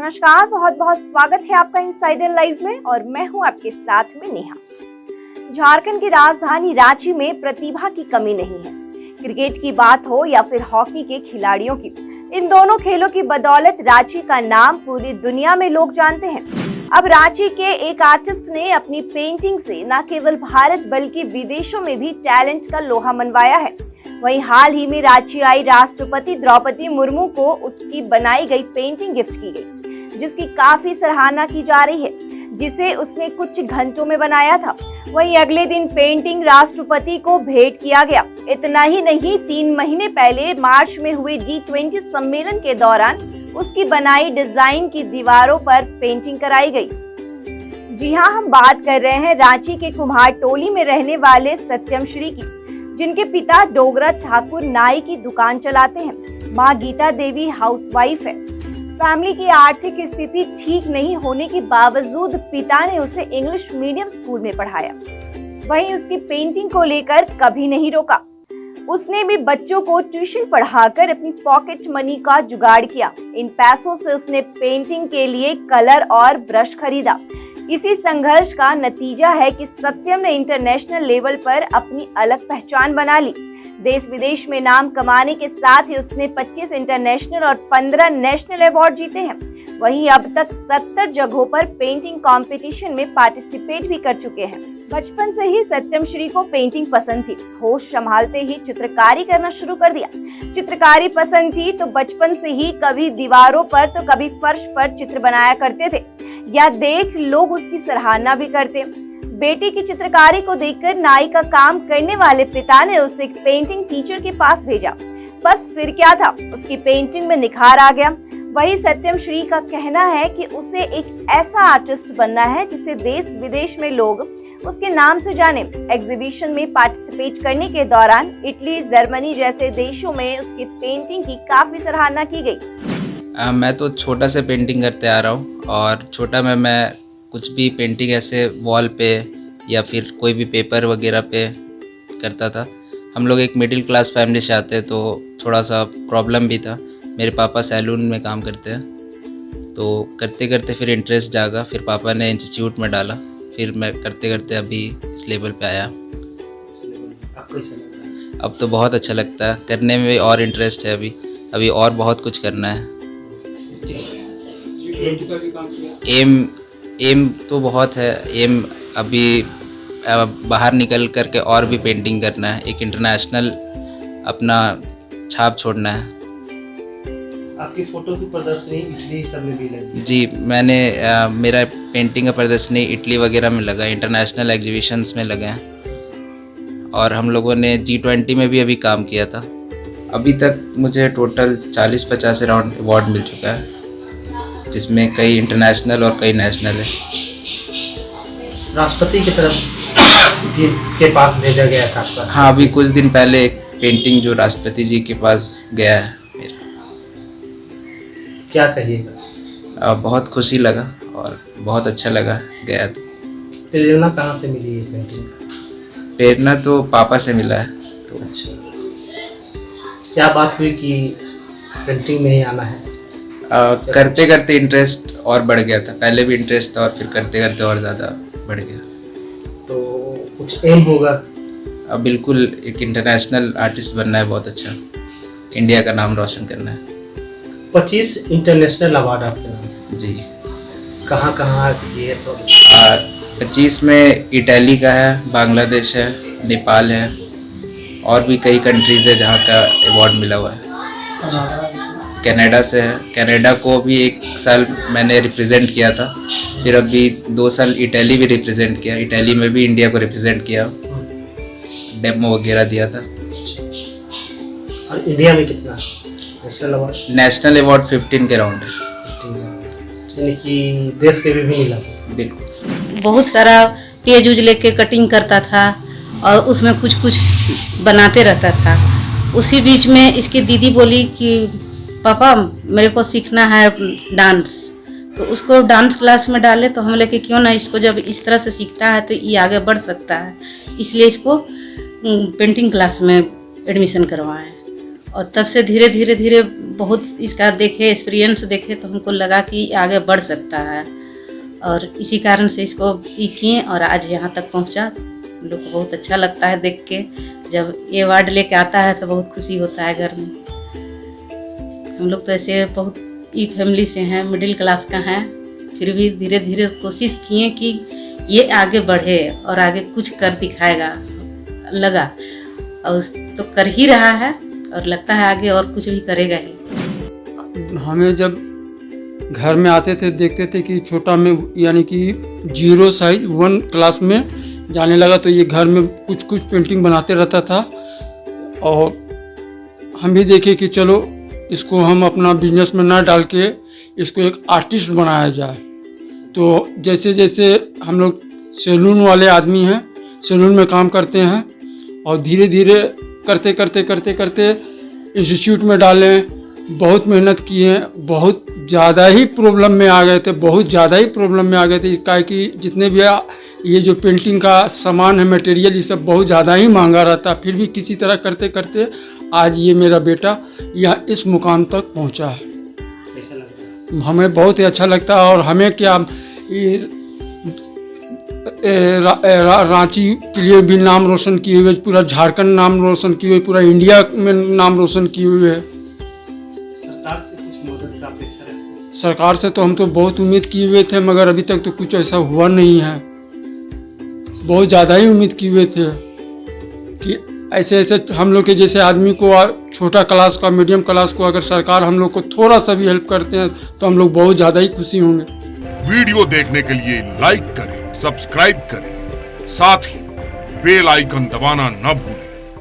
नमस्कार, बहुत बहुत स्वागत है आपका इनसाइडर लाइव में और मैं हूं आपके साथ में नेहा। झारखंड की राजधानी रांची में प्रतिभा की कमी नहीं है। क्रिकेट की बात हो या फिर हॉकी के खिलाड़ियों की, इन दोनों खेलों की बदौलत रांची का नाम पूरी दुनिया में लोग जानते हैं। अब रांची के एक आर्टिस्ट ने अपनी पेंटिंग से न केवल भारत बल्कि विदेशों में भी टैलेंट का लोहा मनवाया है। वहीं हाल ही में रांची आई राष्ट्रपति द्रौपदी मुर्मू को उसकी बनाई गई पेंटिंग गिफ्ट की गई, जिसकी काफी सराहना की जा रही है, जिसे उसने कुछ घंटों में बनाया था। वहीं अगले दिन पेंटिंग राष्ट्रपति को भेंट किया गया। इतना ही नहीं, 3 महीने पहले मार्च में हुए G20 सम्मेलन के दौरान उसकी बनाई डिजाइन की दीवारों पर पेंटिंग कराई गई। जी हाँ, हम बात कर रहे हैं रांची के कुम्हार टोली में रहने वाले सत्यम श्री की, जिनके पिता डोगरा ठाकुर नाई की दुकान चलाते हैं। माँ गीता देवी हाउसवाइफ है। फैमिली की आर्थिक स्थिति ठीक नहीं होने के बावजूद पिता ने उसे इंग्लिश मीडियम स्कूल में पढ़ाया। वहीं उसकी पेंटिंग को लेकर कभी नहीं रोका। उसने भी बच्चों को ट्यूशन पढ़ाकर अपनी पॉकेट मनी का जुगाड़ किया। इन पैसों से उसने पेंटिंग के लिए कलर और ब्रश खरीदा। इसी संघर्ष का नतीजा है कि सत्यम ने इंटरनेशनल लेवल पर अपनी अलग पहचान बना ली। देश विदेश में नाम कमाने के साथ ही उसने 25 इंटरनेशनल और 15 नेशनल अवार्ड जीते हैं। वहीं अब तक 70 जगहों पर पेंटिंग कंपटीशन में पार्टिसिपेट भी कर चुके हैं। बचपन से ही सत्यम श्री को पेंटिंग पसंद थी। होश संभालते ही चित्रकारी करना शुरू कर दिया। चित्रकारी पसंद थी तो बचपन से ही कभी दीवारों पर तो कभी फर्श पर चित्र बनाया करते थे, या देख लोग उसकी सराहना भी करते। बेटी की चित्रकारी को देखकर नाई का काम करने वाले पिता ने उसे एक पेंटिंग टीचर के पास भेजा। बस फिर क्या था, उसकी पेंटिंग में निखार आ गया। वही सत्यम श्री का कहना है कि उसे एक ऐसा आर्टिस्ट बनना है जिसे देश विदेश में लोग उसके नाम से जाने। एग्जीबिशन में पार्टिसिपेट करने के दौरान इटली, जर्मनी जैसे देशों में उसकी पेंटिंग की काफी सराहना की गई। मैं तो छोटा से पेंटिंग करते आ रहा हूँ और छोटा में मैं कुछ भी पेंटिंग ऐसे वॉल पे या फिर कोई भी पेपर वगैरह पे करता था। हम लोग एक मिडिल क्लास फैमिली से आते तो थोड़ा सा प्रॉब्लम भी था। मेरे पापा सैलून में काम करते हैं, तो करते करते फिर इंटरेस्ट जागा। फिर पापा ने इंस्टीट्यूट में डाला, फिर मैं करते करते अभी इस लेवल पे आया। अब तो बहुत अच्छा लगता है, करने में भी और इंटरेस्ट है। अभी और बहुत कुछ करना है। एम तो बहुत है। एम अभी बाहर निकल करके और भी पेंटिंग करना है, एक इंटरनेशनल अपना छाप छोड़ना है। आपकी फोटो की प्रदर्शनी इटली सब में भी लगी? जी, मैंने मेरा पेंटिंग का प्रदर्शनी इटली वगैरह में लगा, इंटरनेशनल एग्जीबिशंस में लगे हैं और हम लोगों ने G20 में भी अभी काम किया था। अभी तक मुझे टोटल 40-50 अराउंड अवार्ड मिल चुका है, जिसमें कई इंटरनेशनल और कई नेशनल है। राष्ट्रपति की तरफ के पास भेजा गया था आपका? हाँ, अभी कुछ दिन पहले एक पेंटिंग जो राष्ट्रपति जी के पास गया है मेरा। क्या कहिएगा? बहुत खुशी लगा और बहुत अच्छा लगा गया। प्रेरणा कहाँ से मिली ये पेंटिंग? प्रेरणा तो पापा से मिला है। तो अच्छा, क्या बात हुई कि पेंटिंग में ही आना है? करते करते इंटरेस्ट और बढ़ गया था। पहले भी इंटरेस्ट था और फिर करते करते और ज़्यादा बढ़ गया। तो कुछ एम होगा? बिल्कुल, एक इंटरनेशनल आर्टिस्ट बनना है, बहुत अच्छा, इंडिया का नाम रोशन करना है। 25 इंटरनेशनल अवार्ड आपके नाम? जी। कहाँ कहाँ किए? 25 में इटली का है, बांग्लादेश है, नेपाल है और भी कई कंट्रीज़ है जहाँ का अवार्ड मिला हुआ है। कनाडा से है। कनाडा को भी 1 साल मैंने रिप्रेजेंट किया था, फिर अभी 2 साल इटली भी रिप्रेजेंट किया। इटली में भी इंडिया को रिप्रेजेंट किया, डेमो वगैरह दिया था। और इंडिया में कितना नेशनल अवार्ड? नेशनल अवार्ड 15 के राउंड है, यानी कि देश के भी मिला? बिल्कुल। बहुत सारा पेज उज लेके कटिंग करता था और उसमें कुछ कुछ बनाते रहता था। उसी बीच में इसकी दीदी बोली कि पापा मेरे को सीखना है डांस, तो उसको डांस क्लास में डाले। तो हम लेके क्यों ना, इसको जब इस तरह से सीखता है तो ये आगे बढ़ सकता है, इसलिए इसको पेंटिंग क्लास में एडमिशन करवाएं। और तब से धीरे धीरे बहुत इसका देखे, एक्सपीरियंस देखे तो हमको लगा कि आगे बढ़ सकता है, और इसी कारण से इसको ये किए और आज यहाँ तक पहुँचा। हम लोग को बहुत अच्छा लगता है देख के, जब ये अवार्ड लेके आता है तो बहुत खुशी होता है घर में। हम लोग तो ऐसे बहुत ई फैमिली से हैं, मिडिल क्लास का हैं, फिर भी धीरे धीरे कोशिश किए कि ये आगे बढ़े और आगे कुछ कर दिखाएगा, लगा और तो कर ही रहा है और लगता है आगे और कुछ भी करेगा ही। हमें जब घर में आते थे देखते थे कि छोटा में यानी कि 0 साइज 1 क्लास में जाने लगा तो ये घर में कुछ कुछ पेंटिंग बनाते रहता था, और हम भी देखे कि चलो इसको हम अपना बिजनेस में ना डाल के इसको एक आर्टिस्ट बनाया जाए। तो जैसे जैसे हम लोग सैलून वाले आदमी हैं, सैलून में काम करते हैं, और धीरे धीरे करते करते करते करते इंस्टीट्यूट में डाले, बहुत मेहनत किए, बहुत ज़्यादा ही प्रॉब्लम में आ गए थे, बहुत ज़्यादा ही प्रॉब्लम में आ गए थे। क्या कि जितने भी ये जो पेंटिंग का सामान है, मटेरियल, ये सब बहुत ज़्यादा ही महंगा रहता, फिर भी किसी तरह करते करते आज ये मेरा बेटा यह इस मुकाम तक पहुंचा है। कैसा लगता है? हमें बहुत ही अच्छा लगता है, और हमें क्या रांची के लिए भी नाम रोशन किए हुए, पूरा झारखंड नाम रोशन किए हुए, पूरा इंडिया में नाम रोशन किए हुए है। सरकार से कुछ मदद का अपेक्षा रखते हैं? सरकार से तो हम तो बहुत उम्मीद किए हुए थे, मगर अभी तक तो कुछ ऐसा हुआ नहीं है। बहुत ज़्यादा ही उम्मीद किए हुए थे कि ऐसे ऐसे हम लोग के जैसे आदमी को, छोटा क्लास का, मीडियम क्लास को अगर सरकार हम लोग को थोड़ा सा भी हेल्प करते हैं तो हम लोग बहुत ज़्यादा ही खुशी होंगे। वीडियो देखने के लिए लाइक करें, सब्सक्राइब करें, साथ ही बेल आइकन दबाना न भूलें।